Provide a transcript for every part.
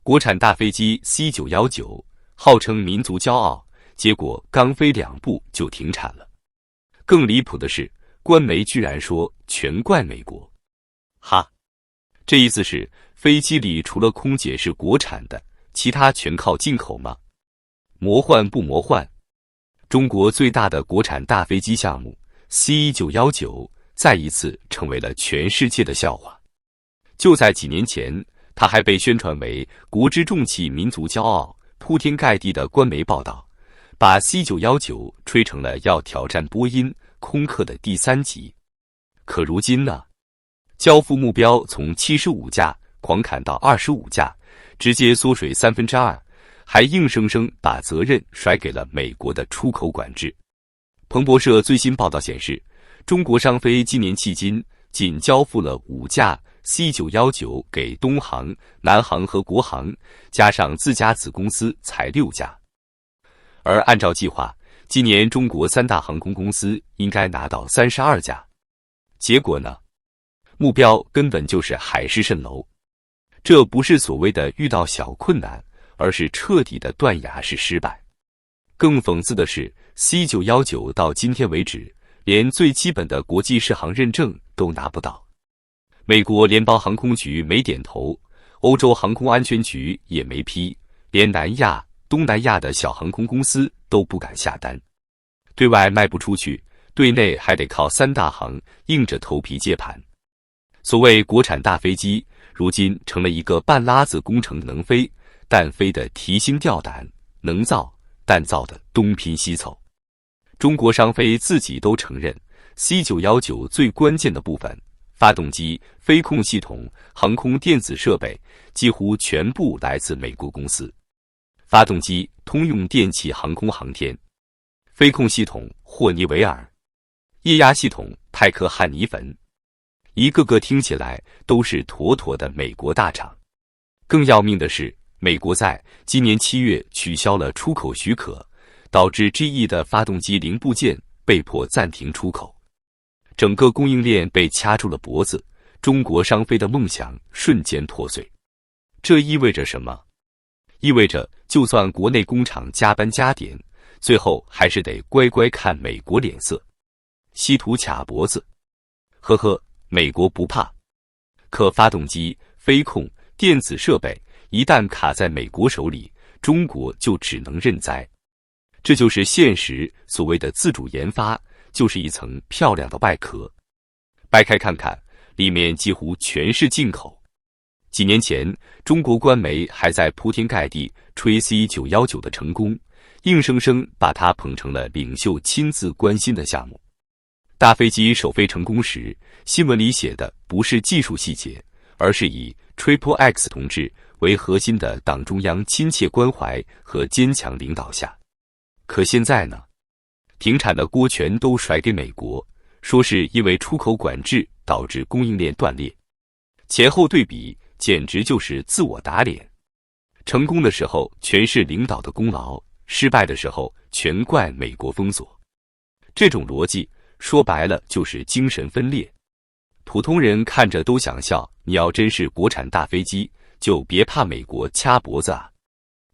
国产大飞机 C919号称民族骄傲，结果刚飞2步就停产了。更离谱的是，官媒居然说全怪美国。哈，这意思是飞机里除了空姐是国产的，其他全靠进口吗？魔幻不魔幻？中国最大的国产大飞机项目 C919再一次成为了全世界的笑话。就在几年前，它还被宣传为国之重器、民族骄傲，铺天盖地的官媒报道把 C919吹成了要挑战波音、空客的第3级。可如今呢，交付目标从75架狂砍到25架，直接缩水2/3，还硬生生把责任甩给了美国的出口管制。彭博社最新报道显示，中国商飞今年迄今仅交付了5架 C919给东航、南航和国航，加上自家子公司才6架。而按照计划，今年中国3大航空公司应该拿到32架。结果呢？目标根本就是海市蜃楼。这不是所谓的遇到小困难，而是彻底的断崖式失败。更讽刺的是 ，C919到今天为止，连最基本的国际适航认证都拿不到。美国联邦航空局没点头，欧洲航空安全局也没批，连南亚、东南亚的小航空公司都不敢下单。对外卖不出去，对内还得靠3大行硬着头皮接盘。所谓国产大飞机，如今成了一个半拉子工程，能飞，但飞得提心吊胆；能造，但造得东拼西凑。中国商飞自己都承认 ，C919最关键的部分——发动机、飞控系统、航空电子设备，几乎全部来自美国公司。发动机通用电气航空航天，飞控系统霍尼韦尔，液压系统泰克汉尼汾，一个个听起来都是妥妥的美国大厂。更要命的是，美国在今年7月取消了出口许可，导致 GE 的发动机零部件被迫暂停出口，整个供应链被掐住了脖子，中国商飞的梦想瞬间破碎。这意味着什么？意味着就算国内工厂加班加点，最后还是得乖乖看美国脸色，稀图卡脖子。呵呵，美国不怕。可发动机、飞控、电子设备一旦卡在美国手里，中国就只能认栽。这就是现实，所谓的自主研发，就是一层漂亮的外壳。掰开看看，里面几乎全是进口。几年前，中国官媒还在铺天盖地吹 C919的成功，硬生生把它捧成了领袖亲自关心的项目。大飞机首飞成功时，新闻里写的不是技术细节，而是以 Triple X 同志为核心的党中央亲切关怀和坚强领导下。可现在呢？停产的锅全都甩给美国，说是因为出口管制导致供应链断裂。前后对比，简直就是自我打脸。成功的时候全是领导的功劳，失败的时候全怪美国封锁。这种逻辑说白了就是精神分裂。普通人看着都想笑，你要真是国产大飞机，就别怕美国掐脖子啊。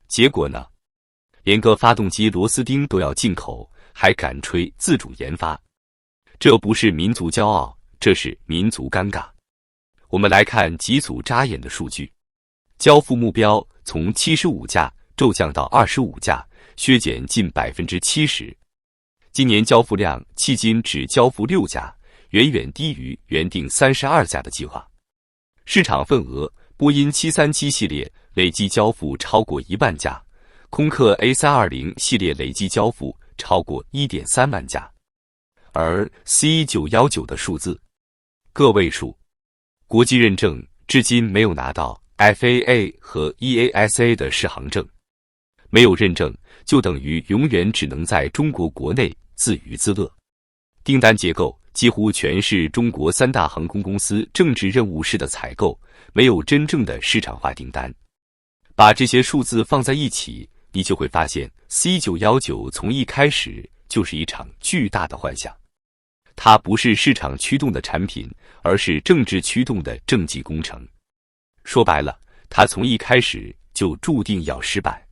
结果呢？连个发动机螺丝钉都要进口，还敢吹自主研发。这不是民族骄傲，这是民族尴尬。我们来看几组扎眼的数据。交付目标从75架骤降到25架，削减近 70%。今年交付量迄今只交付6架，远远低于原定32架的计划。市场份额，波音737系列累计交付超过1万架，空客 A320 系列累计交付超过 1.3 万架，而 C919的数字个位数。国际认证至今没有拿到 FAA 和 EASA 的适航证，没有认证就等于永远只能在中国国内自娱自乐。订单结构几乎全是中国3大航空公司政治任务式的采购，没有真正的市场化订单。把这些数字放在一起，你就会发现 C919从一开始就是一场巨大的幻想。它不是市场驱动的产品，而是政治驱动的政绩工程。说白了，它从一开始就注定要失败。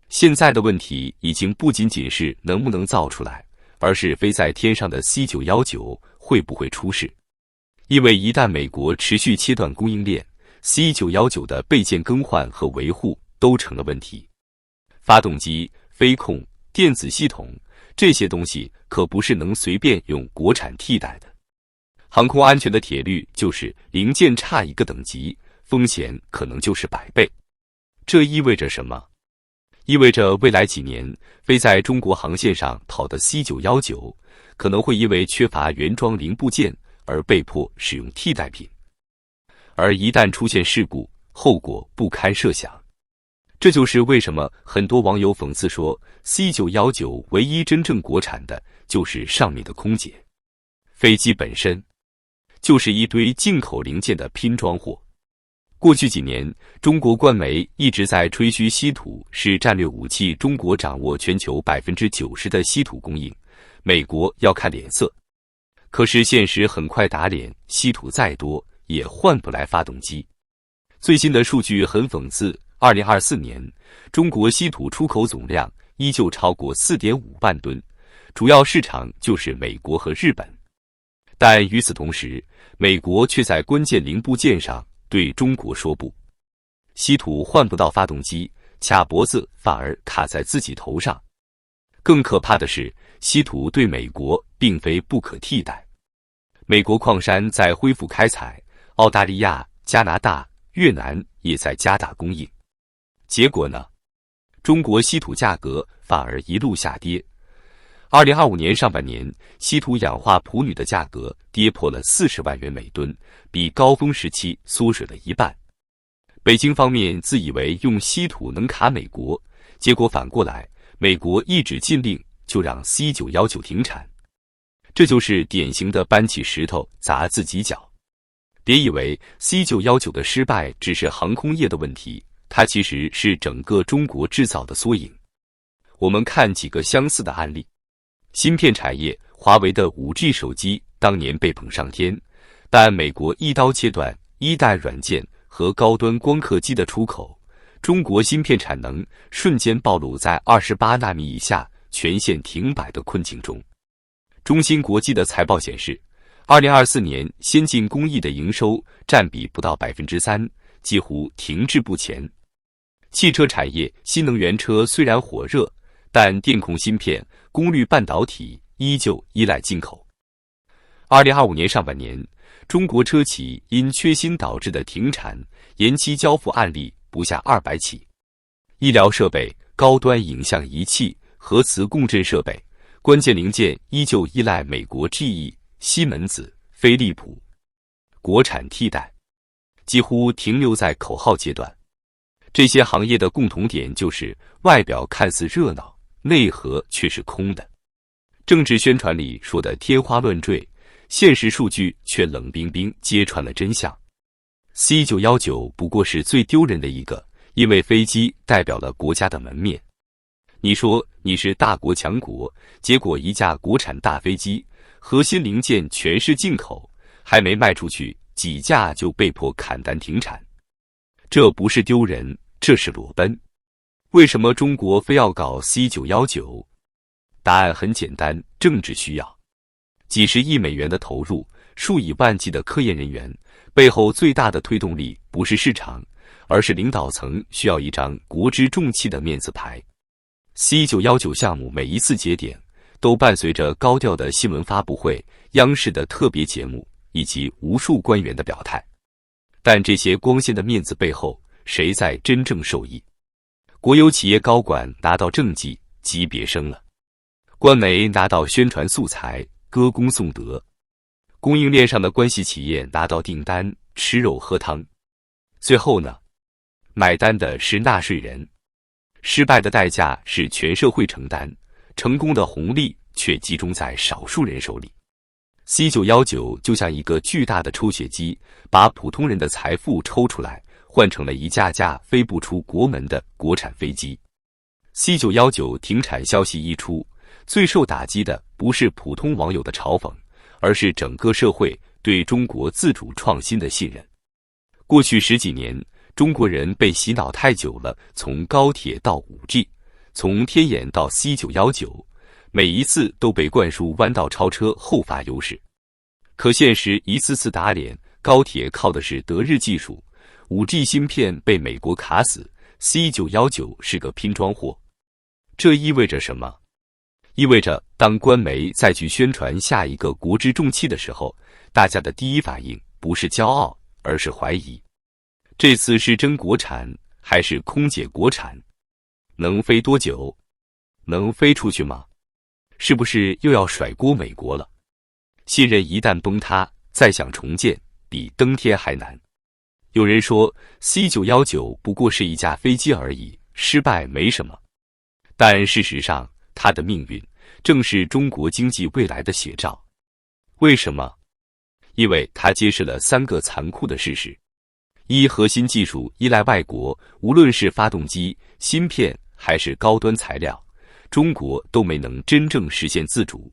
现在的问题已经不仅仅是能不能造出来，而是飞在天上的 C919会不会出事。因为一旦美国持续切断供应链， C919的备件更换和维护都成了问题。发动机、飞控、电子系统这些东西可不是能随便用国产替代的。航空安全的铁律就是零件差一个等级，风险可能就是100倍。这意味着什么？意味着未来几年飞在中国航线上跑的 C919可能会因为缺乏原装零部件而被迫使用替代品，而一旦出现事故，后果不堪设想。这就是为什么很多网友讽刺说 C919唯一真正国产的就是上面的空姐，飞机本身就是一堆进口零件的拼装货。过去几年，中国官媒一直在吹嘘稀土是战略武器，中国掌握全球90%的稀土供应，美国要看脸色。可是现实很快打脸，稀土再多也换不来发动机。最新的数据很讽刺，2024年中国稀土出口总量依旧超过 4.5 万吨，主要市场就是美国和日本。但与此同时，美国却在关键零部件上对中国说不，稀土换不到发动机，卡脖子反而卡在自己头上。更可怕的是，稀土对美国并非不可替代。美国矿山在恢复开采，澳大利亚、加拿大、越南也在加大供应。结果呢？中国稀土价格反而一路下跌。2025年上半年，稀土氧化钋铝的价格跌破了40万元每吨，比高峰时期缩水了一半。北京方面自以为用稀土能卡美国，结果反过来，美国一纸禁令就让 C919停产。这就是典型的搬起石头砸自己脚。别以为 C919的失败只是航空业的问题，它其实是整个中国制造的缩影。我们看几个相似的案例。芯片产业，华为的 5G 手机当年被捧上天，但美国一刀切断一代软件和高端光刻机的出口，中国芯片产能瞬间暴露在28纳米以下全线停摆的困境中。中芯国际的财报显示，2024年先进工艺的营收占比不到 3%， 几乎停滞不前。汽车产业，新能源车虽然火热，但电控芯片、功率半导体依旧依赖进口。2025年上半年，中国车企因缺芯导致的停产、延期交付案例不下200起。医疗设备、高端影像仪器、核磁共振设备，关键零件依旧依赖美国 GE、西门子、飞利浦，国产替代几乎停留在口号阶段。这些行业的共同点就是外表看似热闹，内核却是空的。政治宣传里说的天花乱坠，现实数据却冷冰冰揭穿了真相。C919不过是最丢人的一个，因为飞机代表了国家的门面。你说你是大国强国，结果一架国产大飞机，核心零件全是进口，还没卖出去几架就被迫砍单停产。这不是丢人，这是裸奔。为什么中国非要搞 C919？ 答案很简单，政治需要。几十亿美元的投入，数以万计的科研人员，背后最大的推动力不是市场，而是领导层需要一张国之重器的面子牌。C919项目每一次节点，都伴随着高调的新闻发布会、央视的特别节目以及无数官员的表态。但这些光鲜的面子背后，谁在真正受益？国有企业高管拿到政绩，级别升了；官媒拿到宣传素材，歌功颂德；供应链上的关系企业拿到订单，吃肉喝汤。最后呢，买单的是纳税人。失败的代价是全社会承担，成功的红利却集中在少数人手里。C919就像一个巨大的抽血机，把普通人的财富抽出来，换成了一架架飞不出国门的国产飞机。C919停产消息一出，最受打击的不是普通网友的嘲讽，而是整个社会对中国自主创新的信任。过去10几年，中国人被洗脑太久了，从高铁到 5G， 从天眼到 C919， 每一次都被灌输弯道超车后发优势。可现实一次次打脸，高铁靠的是德日技术，5G 芯片被美国卡死， C919 是个拼装货。这意味着什么？意味着当官媒再去宣传下一个国之重器的时候，大家的第一反应不是骄傲，而是怀疑。这次是真国产还是空姐国产？能飞多久？能飞出去吗？是不是又要甩锅美国了？信任一旦崩塌，再想重建比登天还难。有人说 C919 不过是一架飞机而已，失败没什么。但事实上，它的命运正是中国经济未来的写照。为什么？因为它揭示了3个残酷的事实：一、核心技术依赖外国，无论是发动机、芯片还是高端材料，中国都没能真正实现自主。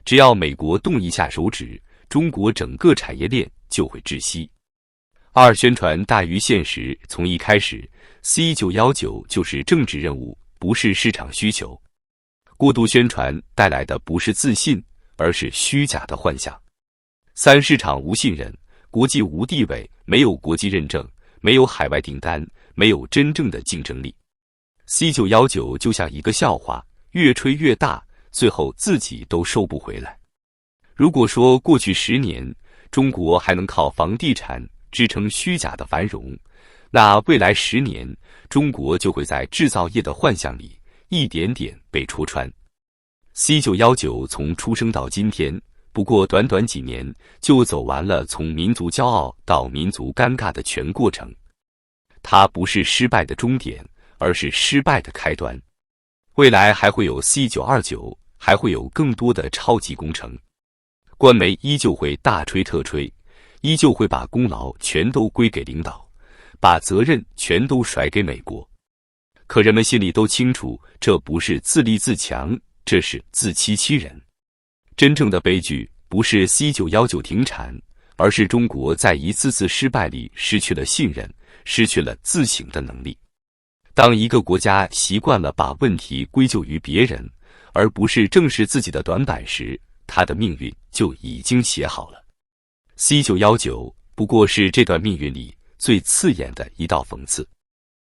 只要美国动一下手指，中国整个产业链就会窒息。二、宣传大于现实，从一开始 C919 就是政治任务，不是市场需求。过度宣传带来的不是自信，而是虚假的幻想。三、市场无信任，国际无地位，没有国际认证，没有海外订单，没有真正的竞争力。C919 就像一个笑话，越吹越大，最后自己都收不回来。如果说过去10年，中国还能靠房地产支撑虚假的繁荣，那未来10年，中国就会在制造业的幻象里一点点被戳穿。C919 从出生到今天，不过短短几年就走完了从民族骄傲到民族尴尬的全过程。它不是失败的终点，而是失败的开端。未来还会有 C929， 还会有更多的超级工程。官媒依旧会大吹特吹，依旧会把功劳全都归给领导，把责任全都甩给美国。可人们心里都清楚，这不是自立自强，这是自欺欺人。真正的悲剧不是 C919 停产，而是中国在一次次失败里失去了信任，失去了自省的能力。当一个国家习惯了把问题归咎于别人，而不是正视自己的短板时，他的命运就已经写好了。C919 不过是这段命运里最刺眼的一道讽刺。